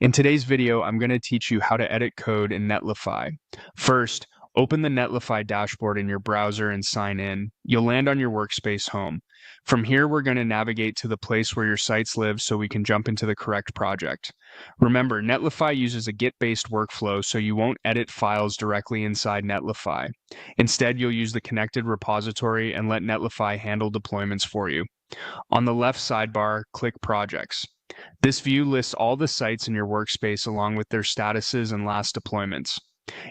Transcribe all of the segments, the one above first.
In today's video, I'm going to teach you how to edit code in Netlify. First, open the Netlify dashboard in your browser and sign in. You'll land on your workspace home. From here, we're going to navigate to the place where your sites live so we can jump into the correct project. Remember, Netlify uses a Git-based workflow, so you won't edit files directly inside Netlify. Instead, you'll use the connected repository and let Netlify handle deployments for you. On the left sidebar, click Projects. This view lists all the sites in your workspace along with their statuses and last deployments.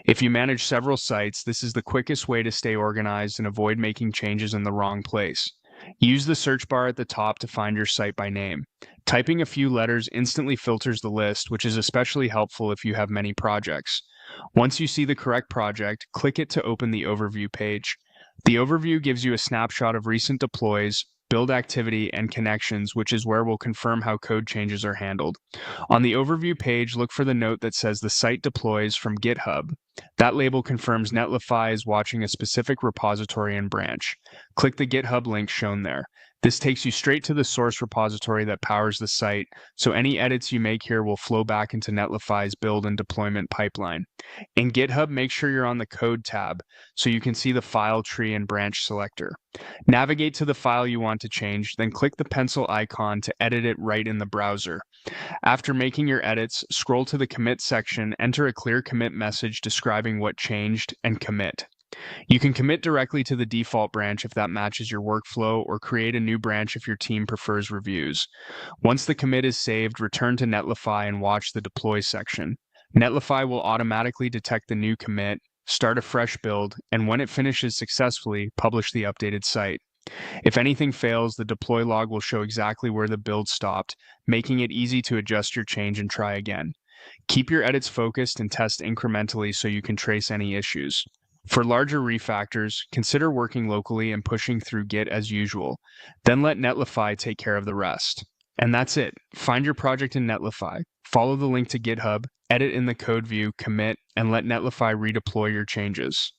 If you manage several sites, this is the quickest way to stay organized and avoid making changes in the wrong place. Use the search bar at the top to find your site by name. Typing a few letters instantly filters the list, which is especially helpful if you have many projects. Once you see the correct project, click it to open the overview page. The overview gives you a snapshot of recent deploys, build activity, and connections, which is where we'll confirm how code changes are handled. On the overview page, look for the note that says the site deploys from GitHub. That label confirms Netlify is watching a specific repository and branch. Click the GitHub link shown there. This takes you straight to the source repository that powers the site, so any edits you make here will flow back into Netlify's build and deployment pipeline. In GitHub, make sure you're on the Code tab so you can see the file tree and branch selector. Navigate to the file you want to change, then click the pencil icon to edit it right in the browser. After making your edits, scroll to the commit section, enter a clear commit message describing what changed, and commit. You can commit directly to the default branch if that matches your workflow, or create a new branch if your team prefers reviews. Once the commit is saved, return to Netlify and watch the deploy section. Netlify will automatically detect the new commit, start a fresh build, and when it finishes successfully, publish the updated site. If anything fails, the deploy log will show exactly where the build stopped, making it easy to adjust your change and try again. Keep your edits focused and test incrementally so you can trace any issues. For larger refactors, consider working locally and pushing through Git as usual. Then let Netlify take care of the rest. And that's it. Find your project in Netlify, follow the link to GitHub, edit in the code view, commit, and let Netlify redeploy your changes.